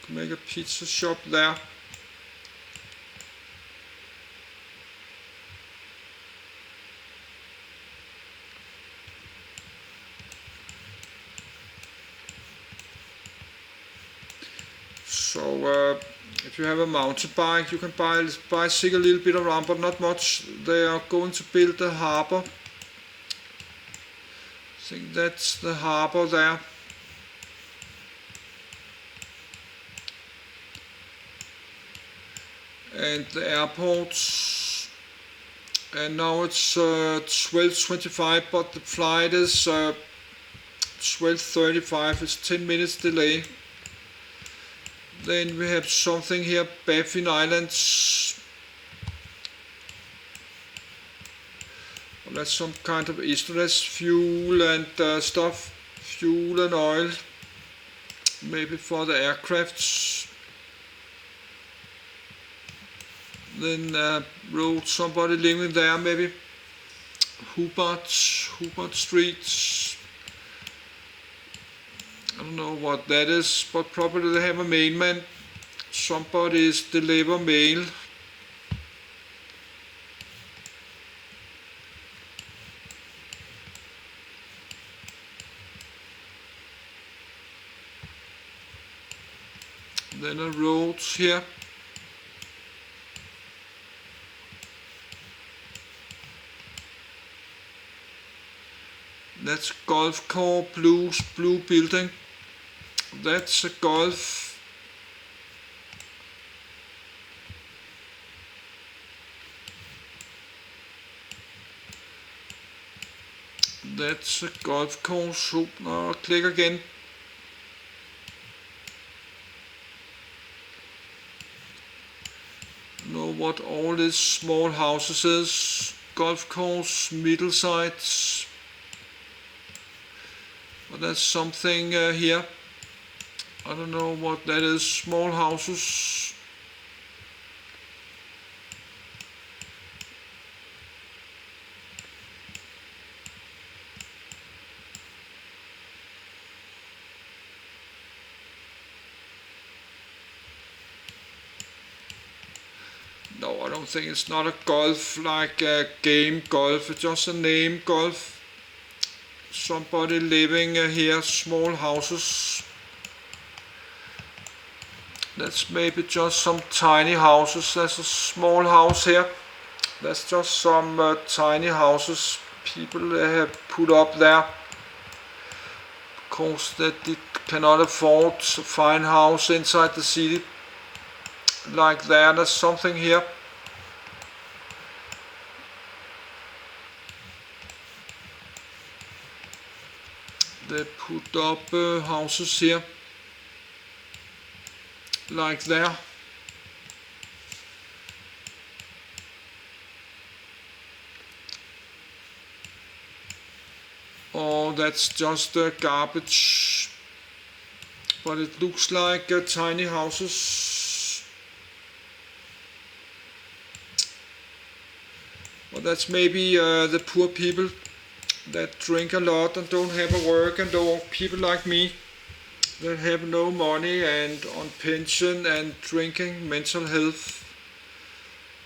Could make a pizza shop there. So if you have a mountain bike, you can bicycle a little bit around, but not much. They are going to build a harbor. I think that's the harbor there. And the airport. And now it's 12:25, but the flight is 12:35. It's 10 minutes delay. Then we have something here, Baffin Islands. Well, that's some kind of estrus, fuel and stuff, fuel and oil, maybe for the aircrafts. Then road, somebody living there, maybe. Hubert Street. I don't know what that is, but probably they have a mailman. Somebody is deliver mail. Then a road here. That's golf course, blue building. That's a golf. That's a golf course. Now click again. Know what all these small houses is. Golf course, middle sides. But there's something here. I don't know what that is. Small houses. No, I don't think it's not a golf like a game golf. It's just a name golf. Somebody living here. Small houses. That's maybe just some tiny houses. There's a small house here. That's just some tiny houses people have put up there because that they cannot afford a fine house inside the city. Like there's something here. They put up houses here. Like there. Or that's just garbage. But it looks like tiny houses. Well, that's maybe the poor people that drink a lot and don't have a work, and people like me that have no money and on pension and drinking, mental health,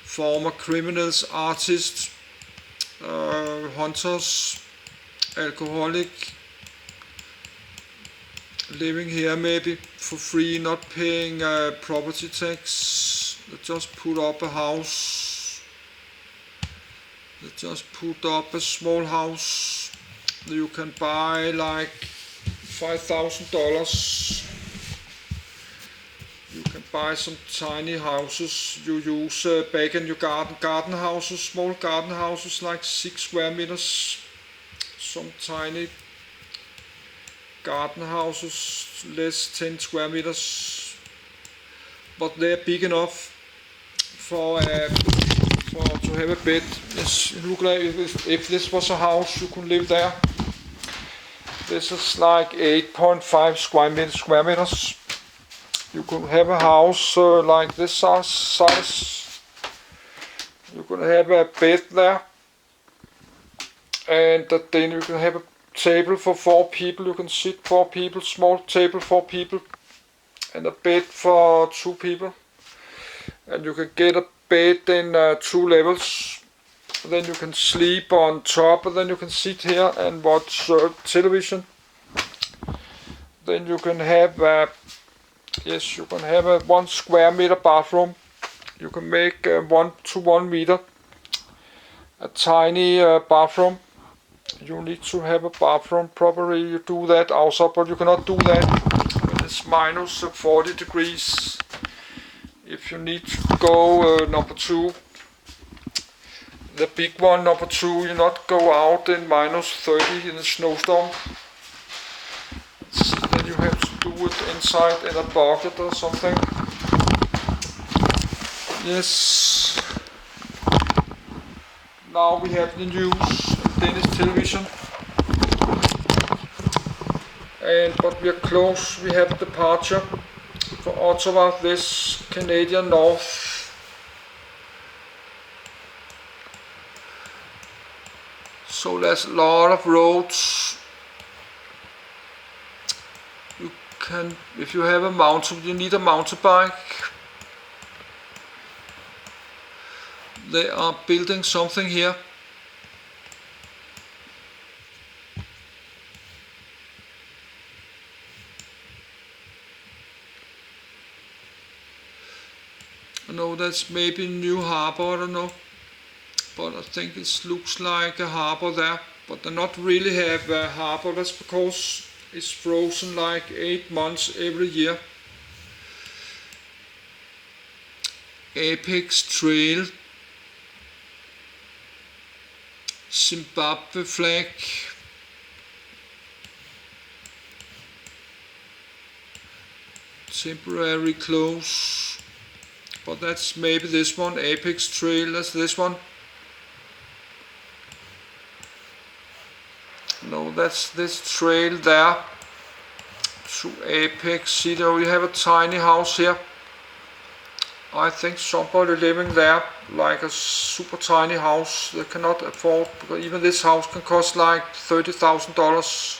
former criminals, artists, hunters, alcoholic, living here maybe for free, not paying property tax. They just put up a house. They just put up a small house that you can buy like $5,000. You can buy some tiny houses you use back in your garden houses, small garden houses like 6 square meters. Some tiny garden houses, less 10 square meters, but they're big enough for to have a bed. Look like if this was a house, you could live there. This is like 8.5 square meters. You could have a house like this size. You could have a bed there, and then you can have a table for 4 people. You can sit 4 people, small table for people, and a bed for 2 people. And you can get a bed in 2 levels. Then you can sleep on top, and then you can sit here and watch television. Then you can have yes, you can have a 1 square meter bathroom. You can make 1 to 1 meter. A tiny bathroom. You need to have a bathroom. Probably you do that outside, but you cannot do that when it's minus 40 degrees. If you need to go number 2, the big one, number 2, you not go out in minus 30 in a snowstorm. Then you have to do it inside in a bucket or something. Yes. Now we have the news, Danish television. But we are close. We have departure for Ottawa, this Canadian North. So there's a lot of roads. You can, if you have a mountain, you need a mountain bike. They are building something here. I know that's maybe New Harbor, I don't know. But I think it looks like a harbor there. But they not really have a harbor, that's because it's frozen like 8 months every year. Apex Trail. Zimbabwe flag. Temporary close. But that's maybe this one, Apex Trail, that's this one. No, that's this trail there to Apex City. We have a tiny house here. I think somebody living there, like a super tiny house. They cannot afford, because even this house can cost like $30,000.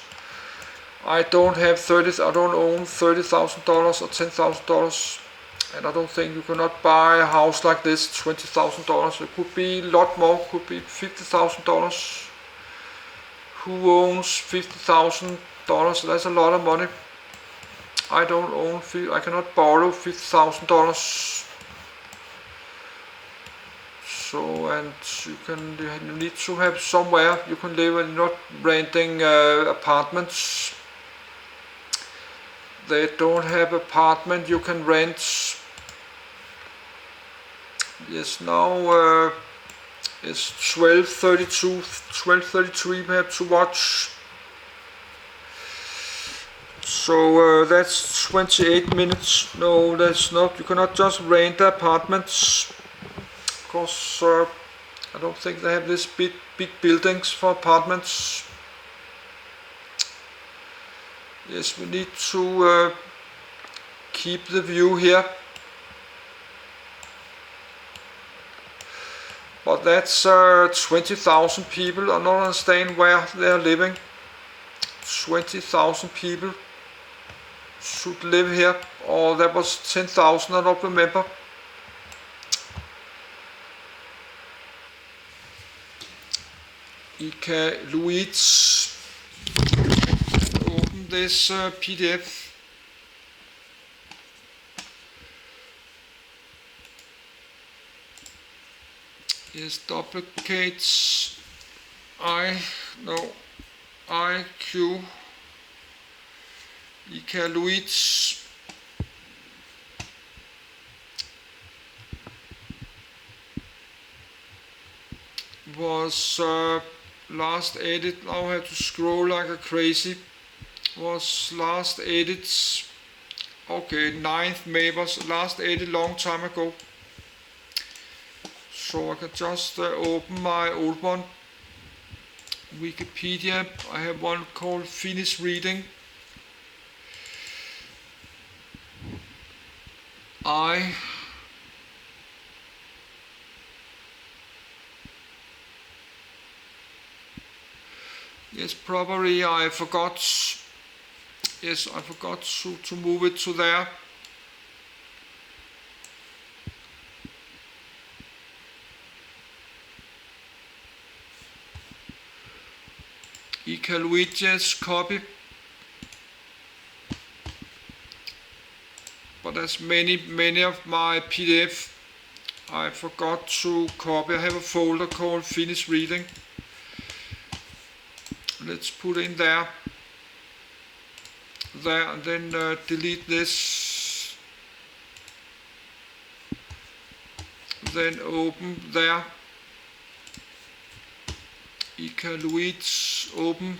I don't own $30,000 or $10,000. And I don't think you cannot buy a house like this, $20,000. It could be a lot more, could be $50,000. Who owns $50,000? That's a lot of money. I don't own, I cannot borrow $50,000. So, and you need to have somewhere you can live and not renting apartments. They don't have apartment you can rent. Yes, now it's 12:32. 12:33 we have to watch. So that's 28 minutes. No, that's not. You cannot just rent apartments. Because I don't think they have this big buildings for apartments. Yes, we need to keep the view here. But that's 20,000 people. I don't understand where they are living. 20,000 people should live here. Or that was 10,000, I don't remember. Iqaluit. Open this PDF. Yes, duplicates IQ Iqaluit. Was last edit. Now I have to scroll like a crazy. Was last edit. Okay, 9th May was last edit long time ago. So I can just open my old one. Wikipedia. I have one called Finish Reading. Yes, probably I forgot. Yes, I forgot to move it to there. Iqaluit, yes, copy. But there's many of my PDF I forgot to copy. I have a folder called Finish Reading. Let's put in there, and then delete this. Then open there. Iqaluit, open.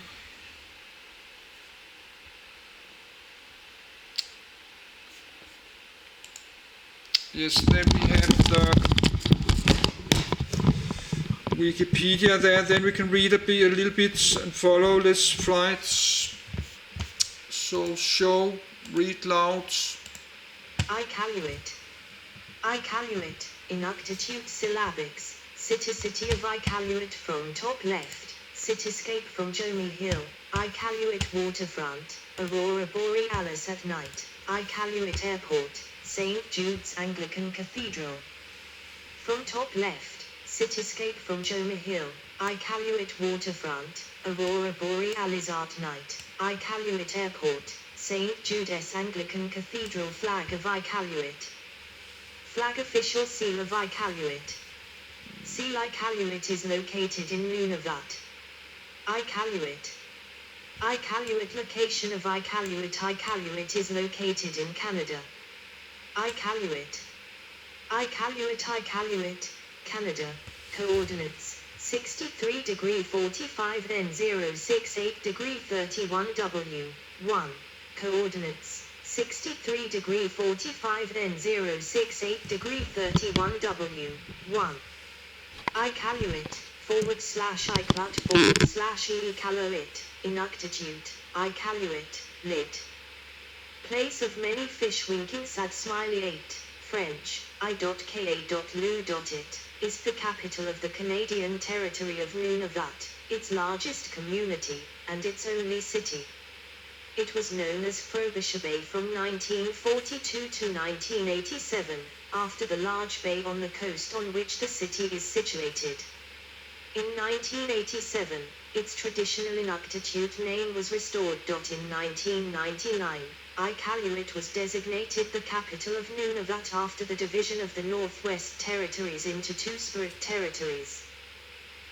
Yes, then we have the Wikipedia there, then we can read a little bit and follow this flight. So show, read loud. Iqaluit. Iqaluit, Inuktitut syllabics, city of Iqaluit from top left, cityscape from Jomi Hill, Iqaluit waterfront, Aurora Borealis at night, Iqaluit airport, St. Jude's Anglican Cathedral. From top left, cityscape from Jomi Hill, Iqaluit waterfront, Aurora Borealis at night, Iqaluit airport, St. Jude's Anglican Cathedral. Flag of Iqaluit. Flag official seal of Iqaluit. Seal Iqaluit is located in Nunavut. Iqaluit. Iqaluit location of Iqaluit. Iqaluit is located in Canada. Iqaluit. Iqaluit, Canada. Coordinates 63 degree 45 then 068 degree 31 W. 1. Coordinates 63 degree 45 then 068 degree 31 W. 1. Iqaluit /Iqaluit /Iqaluit, Inuktitut, Iqaluit, lit. Place of many fish winking sad smiley 8, French, I.ka.lu.it, is the capital of the Canadian territory of Nunavut, its largest community, and its only city. It was known as Frobisher Bay from 1942 to 1987, after the large bay on the coast on which the city is situated. In 1987, its traditional Inuktitut name was restored. In 1999, Iqaluit was designated the capital of Nunavut after the division of the Northwest Territories into two separate territories.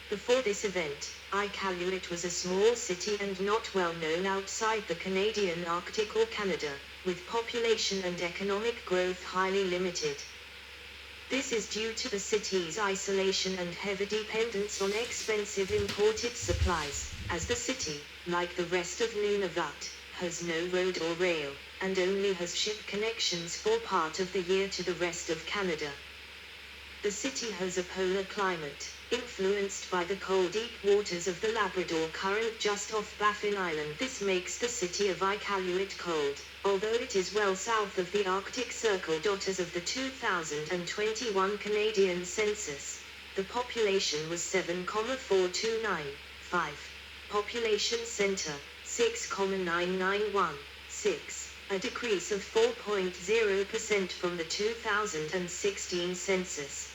Before this event, Iqaluit was a small city and not well known outside the Canadian Arctic or Canada, with population and economic growth highly limited. This is due to the city's isolation and heavy dependence on expensive imported supplies, as the city, like the rest of Nunavut, has no road or rail, and only has ship connections for part of the year to the rest of Canada. The city has a polar climate, influenced by the cold deep waters of the Labrador Current just off Baffin Island. This makes the city of Iqaluit cold, although it is well south of the Arctic Circle. As of the 2021 Canadian census, the population was 7,4295. Population center, 6,9916, a decrease of 4.0% from the 2016 census.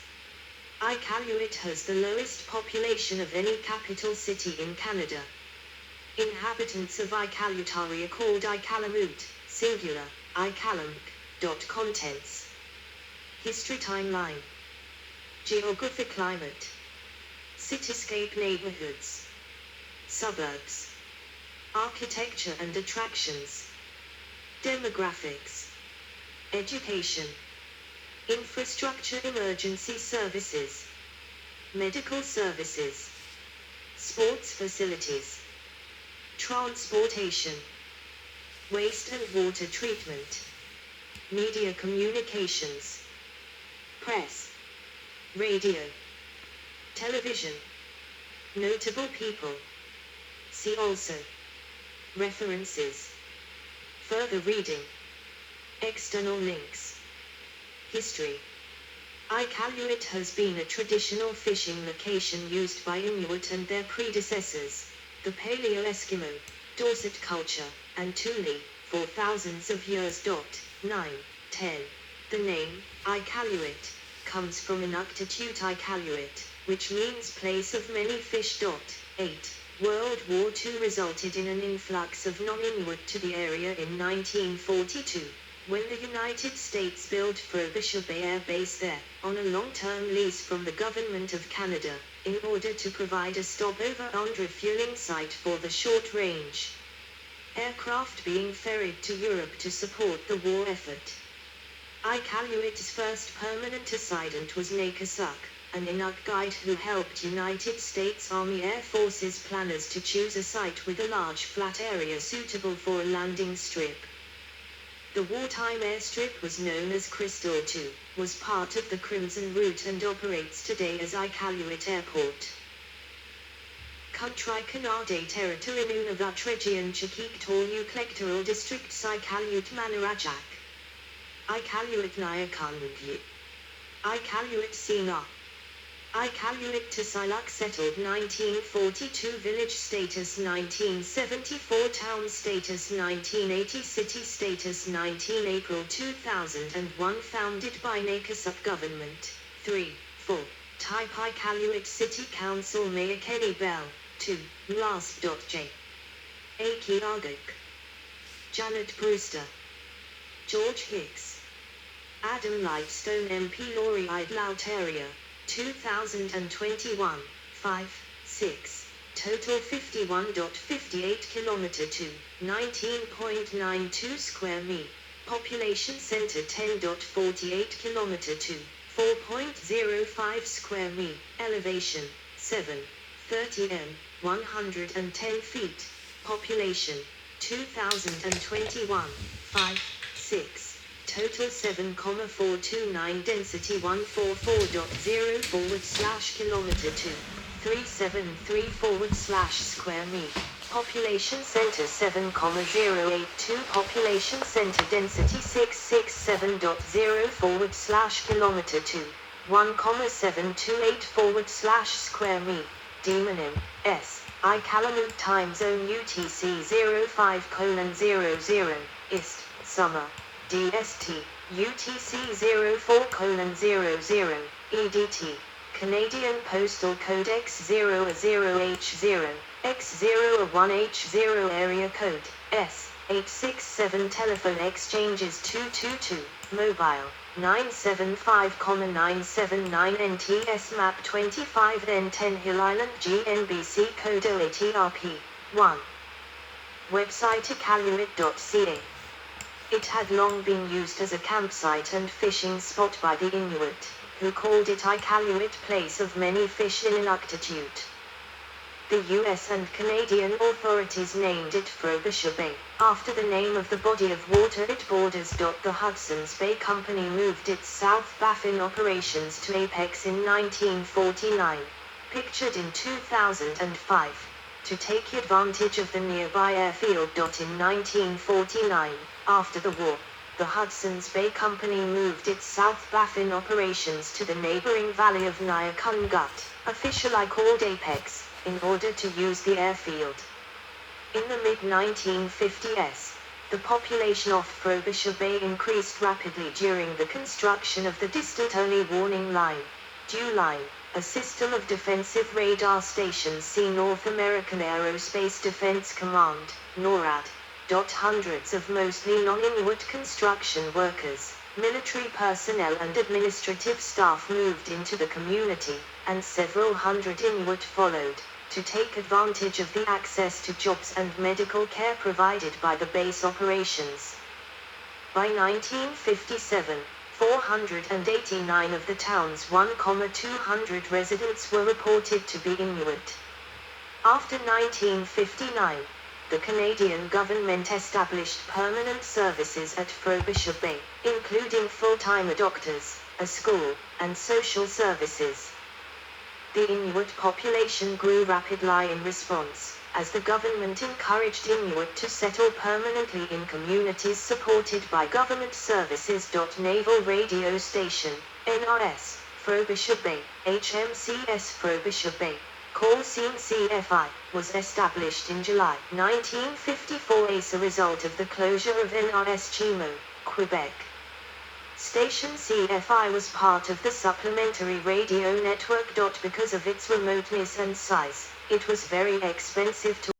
Iqaluit has the lowest population of any capital city in Canada. Inhabitants of Iqaluit are called Iqaluit, singular, Iqalunk. Contents. History timeline. Geographic climate. Cityscape neighborhoods. Suburbs. Architecture and attractions. Demographics. Education. Infrastructure, emergency services. Medical services. Sports facilities. Transportation. Waste and water treatment. Media communications. Press. Radio. Television. Notable people. See also. References. Further reading. External links. History. Iqaluit has been a traditional fishing location used by Inuit and their predecessors, the Paleo-Eskimo, Dorset culture, and Thule, for thousands of years. 9, 10. The name, Iqaluit, comes from Inuktitut Iqaluit, which means place of many fish. 8. World War II resulted in an influx of non-Inuit to the area in 1942, when the United States built Frobisher Bay Air Base there, on a long-term lease from the Government of Canada, in order to provide a stopover and refueling site for the short-range aircraft being ferried to Europe to support the war effort. Iqaluit's first permanent assignment was Nakasuk, an Inuk guide who helped United States Army Air Forces planners to choose a site with a large flat area suitable for a landing strip. The wartime airstrip was known as Crystal II, was part of the Crimson Route and operates today as Iqaluit Airport. Country Canade Territory Nunavut Region Chikiktor Electoral District Iqaluit Manarajak Iqaluit Nyakangi Iqaluit Sina Iqaluit Tisilak settled 1942 village status 1974 town status 1980 city status 19 April 2001 founded by Nakasuk government 3-4 Type Iqaluit City Council Mayor Kenny Bell 2 Last.J Aki Agak Janet Brewster George Hicks Adam Lightstone MP Laurie Idlautaria 2021 5-6 Total 51.58 km to 19.92 square mi Population Center 10.48 km to 4.05 square mi Elevation 730 m 110 feet Population 2021 5-6 Total 7,429 Density 144.0/km to 373 / square mi Population Center 7,082 Population Center Density 667.0 / km to 1,728 / square mi Demonym S. Iqaluit Time Zone UTC 05:00 Ist, Summer DST, UTC 04:00 EDT, Canadian Postal Code X0A0H0, X0A1H0 Area Code, S, 867 Telephone Exchanges 222, Mobile, 975,979 NTS Map 25 N10 Hill Island GNBC Code OATRP, 1. Website iqaluit.ca. It had long been used as a campsite and fishing spot by the Inuit, who called it Iqaluit Place of Many Fish in Inuktitut. The US and Canadian authorities named it Frobisher Bay, after the name of the body of water it borders. The Hudson's Bay Company moved its South Baffin operations to Apex in 1949, pictured in 2005, to take advantage of the nearby airfield. In 1949, after the war, the Hudson's Bay Company moved its South Baffin operations to the neighboring valley of Nyakungut, officially called Apex, in order to use the airfield. In the mid-1950s, the population off Frobisher Bay increased rapidly during the construction of the Distant Only Warning Line, DEW Line, a system of defensive radar stations. See North American Aerospace Defense Command, NORAD. Hundreds of mostly non-Inuit construction workers, military personnel and administrative staff moved into the community, and several hundred Inuit followed, to take advantage of the access to jobs and medical care provided by the base operations. By 1957, 489 of the town's 1,200 residents were reported to be Inuit. After 1959, the Canadian government established permanent services at Frobisher Bay, including full-time doctors, a school, and social services. The Inuit population grew rapidly in response, as the government encouraged Inuit to settle permanently in communities supported by government services. Naval Radio Station, NRS, Frobisher Bay, HMCS Frobisher Bay, Call Scene CFI, was established in July 1954 as a result of the closure of NRS Chimo, Quebec. Station CFI was part of the supplementary radio network. Because of its remoteness and size, it was very expensive to